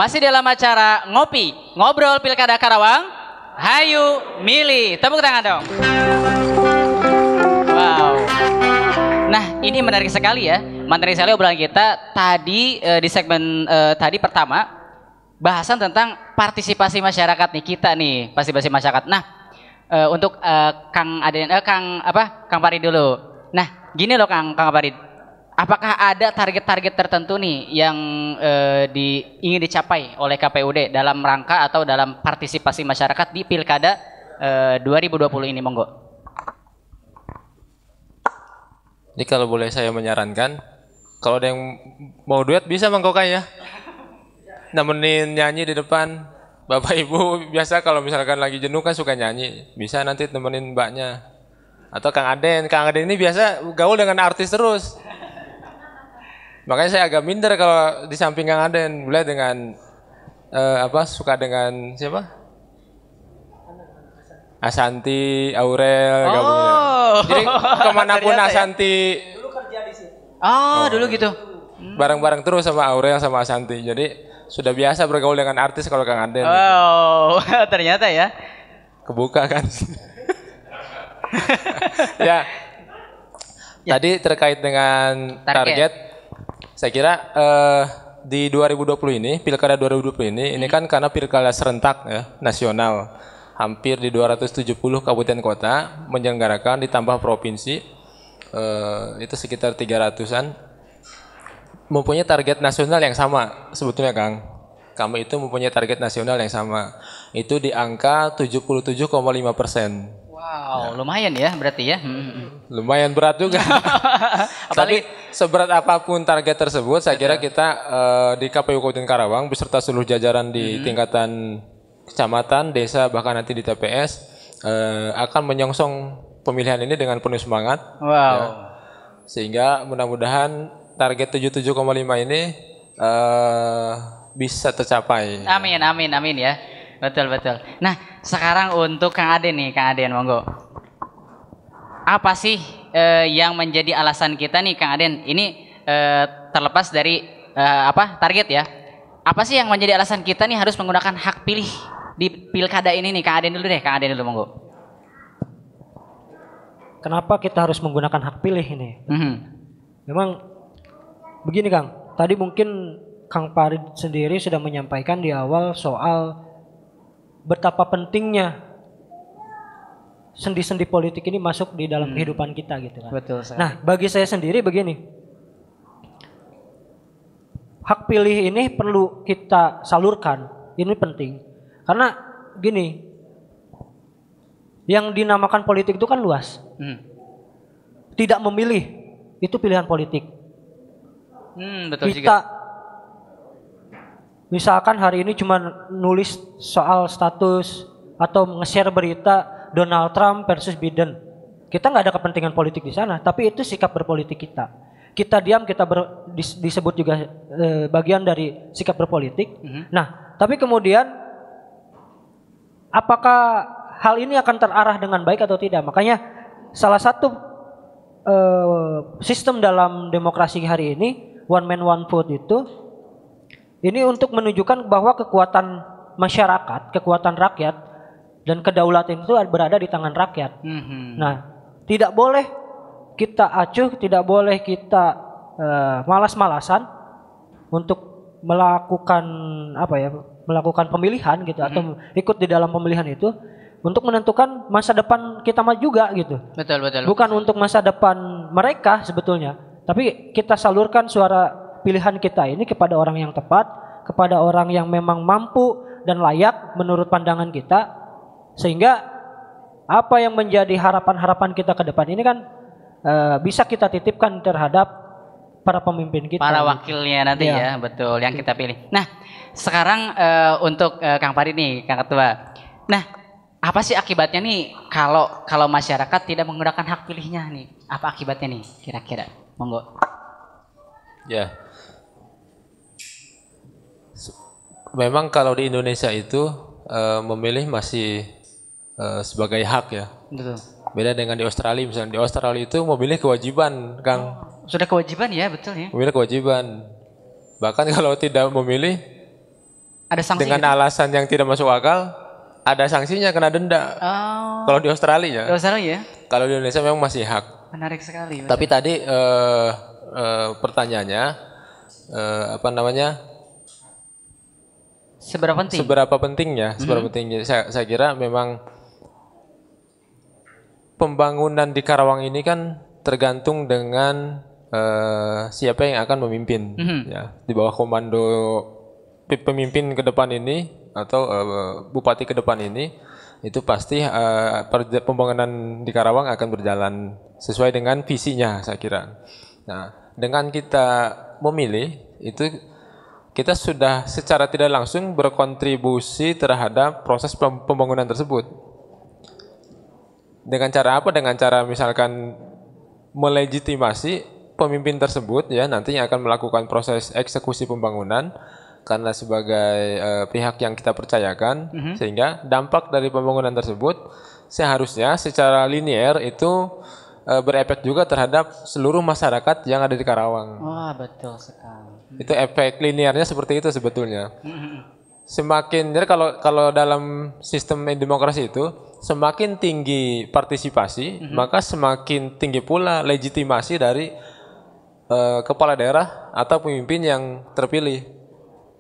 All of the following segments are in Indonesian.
Masih dalam acara Ngopi, Ngobrol Pilkada Karawang. Hayu milih. Tepuk tangan dong. Wow. Nah, ini menarik sekali ya. Menarik sekali obrolan kita tadi di segmen tadi pertama bahasan tentang partisipasi masyarakat nih kita nih, partisipasi masyarakat. Nah, untuk Kang Aden Kang Farid dulu. Nah, gini loh Kang Farid. Apakah ada target-target tertentu nih yang ingin dicapai oleh KPUD dalam rangka atau dalam partisipasi masyarakat di Pilkada 2020 ini, monggo? Ini kalau boleh saya menyarankan, kalau ada yang mau duet bisa Mangkokai ya, nemenin nyanyi di depan. Bapak Ibu biasa kalau misalkan lagi jenuh kan suka nyanyi, bisa nanti temenin mbaknya. Atau Kang Aden ini biasa gaul dengan artis terus. Makanya saya agak minder kalau di samping Kang Aden, boleh dengan suka dengan siapa? Asanti, Aurel, gabungnya. Jadi kemanapun Asanti. Dulu kerja di situ. Oh, dulu gitu. Bareng-bareng terus sama Aurel sama Asanti. Jadi sudah biasa bergaul dengan artis kalau Kang Aden. Oh, gitu. Ternyata ya. Kebuka kan. Ya. Tadi terkait dengan target. Saya kira di 2020 ini, Pilkada 2020 ini kan karena pilkada serentak ya, nasional. Hampir di 270 kabupaten kota menyelenggarakan, ditambah provinsi, itu sekitar 300-an. Mempunyai target nasional yang sama sebetulnya Kang. Kami itu mempunyai target nasional yang sama. Itu di angka 77,5%. Wow, ya. Lumayan ya berarti ya. Lumayan berat juga. Tapi seberat apapun target tersebut, saya kira kita di KPU Kabupaten Karawang beserta seluruh jajaran di tingkatan kecamatan, desa, bahkan nanti di TPS akan menyongsong pemilihan ini dengan penuh semangat. Wow. Ya. Sehingga mudah-mudahan target 77,5 ini bisa tercapai. Amin ya. Betul. Nah, sekarang untuk Kang Aden nih, Kang Aden, monggo. Apa sih yang menjadi alasan kita nih, Kang Aden? Ini terlepas dari target ya. Apa sih yang menjadi alasan kita nih harus menggunakan hak pilih di pilkada ini nih, Kang Aden dulu deh, Kang Aden dulu, monggo. Kenapa kita harus menggunakan hak pilih ini? Memang begini, Kang. Tadi mungkin Kang Farid sendiri sudah menyampaikan di awal soal betapa pentingnya sendi-sendi politik ini masuk di dalam kehidupan kita gitu kan. Betul sekali. Nah, bagi saya sendiri begini. Hak pilih ini perlu kita salurkan. Ini penting. Karena gini, yang dinamakan politik itu kan luas. Tidak memilih itu pilihan politik. Betul kita juga. Misalkan hari ini cuma nulis soal status atau nge-share berita Donald Trump versus Biden. Kita nggak ada kepentingan politik di sana, tapi itu sikap berpolitik kita. Kita diam, disebut juga bagian dari sikap berpolitik. Nah, tapi kemudian apakah hal ini akan terarah dengan baik atau tidak? Makanya salah satu sistem dalam demokrasi hari ini, one man one vote itu, ini untuk menunjukkan bahwa kekuatan masyarakat, kekuatan rakyat, dan kedaulatan itu berada di tangan rakyat. Nah, tidak boleh kita acuh, tidak boleh kita malas-malasan untuk melakukan melakukan pemilihan gitu, atau ikut di dalam pemilihan itu untuk menentukan masa depan kita juga gitu. Betul. Bukan untuk masa depan mereka sebetulnya, tapi kita salurkan suara pilihan kita ini kepada orang yang tepat, kepada orang yang memang mampu dan layak menurut pandangan kita, sehingga apa yang menjadi harapan-harapan kita ke depan ini kan bisa kita titipkan terhadap para pemimpin kita, para wakilnya nanti ya, betul, yang kita pilih. Nah, sekarang untuk Kang Farid nih, Kang Ketua. Nah, apa sih akibatnya nih kalau masyarakat tidak menggunakan hak pilihnya nih? Apa akibatnya nih kira-kira? Monggo. Ya. Memang kalau di Indonesia itu memilih masih sebagai hak ya. Betul. Beda dengan di Australia, misalnya di Australia itu memilih kewajiban, Kang. Sudah kewajiban ya, betul ya. Memilih kewajiban. Bahkan kalau tidak memilih Ada sanksi dengan gitu? alasan yang tidak masuk akal, ada sanksinya, kena denda. Oh, Kalau di Australia, nggak usah ya? kalau di Indonesia memang masih hak. Menarik sekali. Tapi tadi pertanyaannya apa namanya? Seberapa penting? Seberapa pentingnya? Seberapa pentingnya? Saya kira memang pembangunan di Karawang ini kan tergantung dengan siapa yang akan memimpin, ya, di bawah komando pemimpin ke depan ini atau bupati ke depan ini, itu pasti pembangunan di Karawang akan berjalan sesuai dengan visinya, saya kira. Nah, dengan kita memilih itu kita sudah secara tidak langsung berkontribusi terhadap proses pembangunan tersebut. Dengan cara apa? Dengan cara misalkan melegitimasi pemimpin tersebut, ya, nantinya akan melakukan proses eksekusi pembangunan karena sebagai pihak yang kita percayakan, sehingga dampak dari pembangunan tersebut seharusnya secara linier itu berefek juga terhadap seluruh masyarakat yang ada di Karawang. Wah, betul sekali. Itu efek linearnya seperti itu sebetulnya. Semakin, jadi kalau dalam sistem demokrasi itu, semakin tinggi partisipasi, maka semakin tinggi pula legitimasi dari kepala daerah atau pemimpin yang terpilih.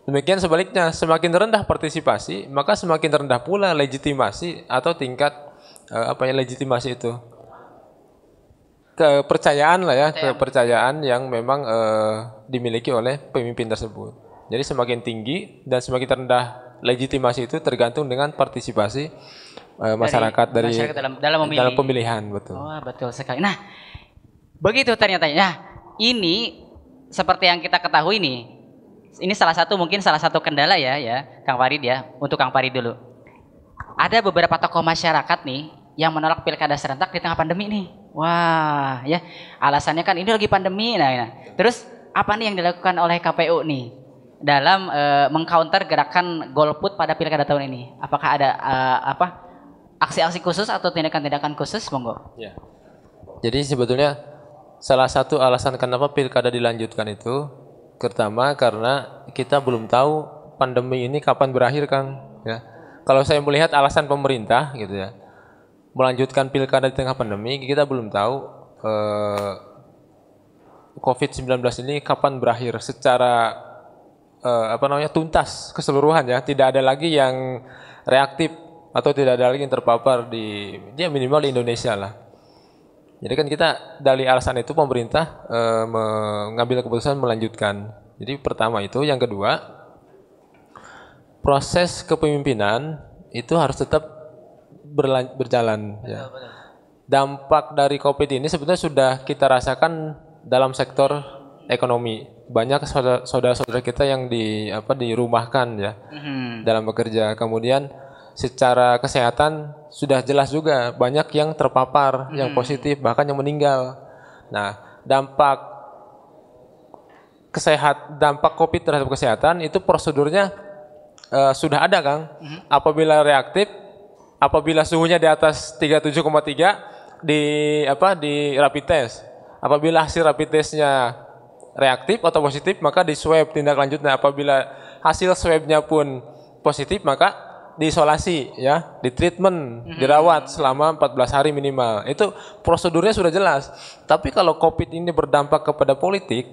Demikian sebaliknya, semakin rendah partisipasi, maka semakin rendah pula legitimasi atau tingkat legitimasi itu. Kepercayaan lah ya, kepercayaan yang memang dimiliki oleh pemimpin tersebut. Jadi semakin tinggi dan semakin rendah legitimasi itu tergantung dengan partisipasi masyarakat dalam pemilihan, betul. Oh, betul sekali. Nah, begitu ternyata. Nah, ini seperti yang kita ketahui nih. Ini mungkin salah satu kendala ya, Kang Farid ya. Untuk Kang Farid dulu. Ada beberapa tokoh masyarakat nih yang menolak pilkada serentak di tengah pandemi nih. Wah, ya. Alasannya kan ini lagi pandemi. Nah. Terus apa nih yang dilakukan oleh KPU nih dalam mengcounter gerakan golput pada pilkada tahun ini? Apakah ada aksi-aksi khusus atau tindakan-tindakan khusus, monggo? Ya. Jadi sebetulnya salah satu alasan kenapa pilkada dilanjutkan itu pertama karena kita belum tahu pandemi ini kapan berakhir, Kang. Ya. Kalau saya melihat alasan pemerintah gitu ya, melanjutkan pilkada di tengah pandemi, kita belum tahu COVID-19 ini kapan berakhir secara tuntas keseluruhan ya. Tidak ada lagi yang reaktif atau tidak ada lagi yang terpapar dia minimal di Indonesia lah. Jadi kan kita dari alasan itu pemerintah mengambil keputusan melanjutkan. Jadi pertama itu, yang kedua, proses kepemimpinan itu harus tetap berjalan. Ya. Dampak dari COVID ini sebetulnya sudah kita rasakan dalam sektor ekonomi. Banyak saudara-saudara kita yang dirumahkan ya dalam bekerja. Kemudian secara kesehatan sudah jelas juga banyak yang terpapar, yang positif, bahkan yang meninggal. Nah, dampak COVID terhadap kesehatan itu prosedurnya sudah ada, Kang. Apabila reaktif, apabila suhunya di atas 37,3 di rapid test. Apabila hasil rapid testnya reaktif atau positif, maka di swab tindak lanjutnya. Apabila hasil swabnya pun positif, maka diisolasi ya, di treatment, dirawat selama 14 hari minimal. Itu prosedurnya sudah jelas. Tapi kalau COVID ini berdampak kepada politik,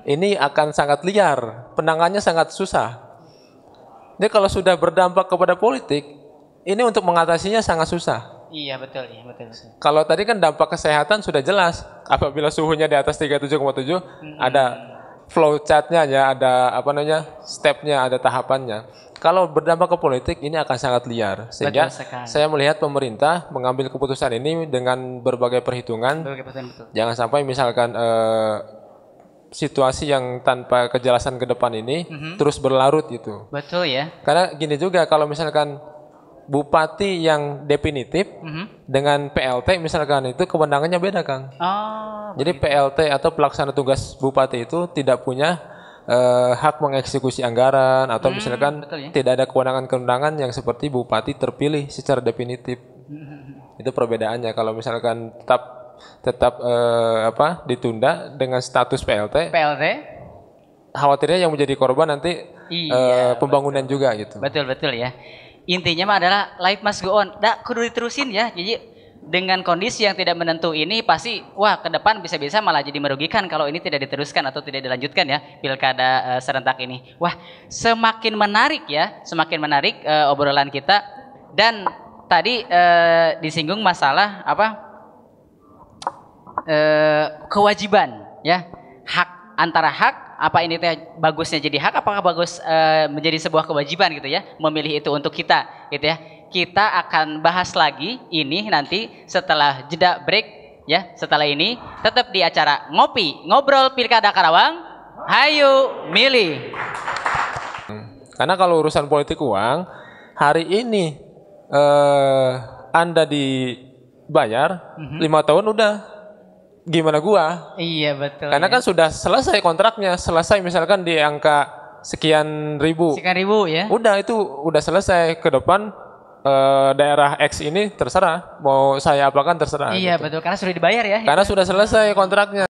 ini akan sangat liar, penanganannya sangat susah. Jadi kalau sudah berdampak kepada politik, ini untuk mengatasinya sangat susah. Iya, betul. Kalau tadi kan dampak kesehatan sudah jelas. Apabila suhunya di atas 37,7, ada flow chart-nya ya, ada step-nya, ada tahapannya. Kalau berdampak ke politik, ini akan sangat liar. Sehingga saya melihat pemerintah mengambil keputusan ini dengan berbagai perhitungan. Betul. Jangan sampai misalkan situasi yang tanpa kejelasan ke depan ini terus berlarut gitu. Betul ya. Karena gini juga, kalau misalkan bupati yang definitif dengan PLT misalkan, itu kewenangannya beda, Kang. Jadi PLT atau pelaksana tugas bupati itu tidak punya hak mengeksekusi anggaran atau misalkan tidak ada kewenangan-kewenangan yang seperti bupati terpilih secara definitif. Itu perbedaannya. Kalau misalkan tetap ditunda dengan status PLT, khawatirnya yang menjadi korban nanti pembangunan juga gitu. Betul ya. Intinya mah adalah life must go on. Kudu diterusin ya. Jadi dengan kondisi yang tidak menentu ini pasti ke depan bisa-bisa malah jadi merugikan kalau ini tidak diteruskan atau tidak dilanjutkan ya pilkada serentak ini. Semakin menarik obrolan kita. Dan tadi disinggung masalah kewajiban ya, antara hak apa ini teh bagusnya jadi hak, apakah bagus menjadi sebuah kewajiban gitu ya, memilih itu untuk kita gitu ya. Kita akan bahas lagi ini nanti setelah jeda break ya. Setelah ini tetap di acara ngobrol Pilkada Karawang. Hayu milih. Karena kalau urusan politik uang, hari ini Anda dibayar 5 tahun udah gimana gua? Iya betul. Karena kan sudah selesai kontraknya, selesai misalkan di angka sekian ribu. Sekian ribu ya. Udah itu udah selesai, ke depan daerah X ini terserah mau saya apakan terserah. Iya gitu. betul, karena sudah dibayar ya. Karena sudah selesai kontraknya.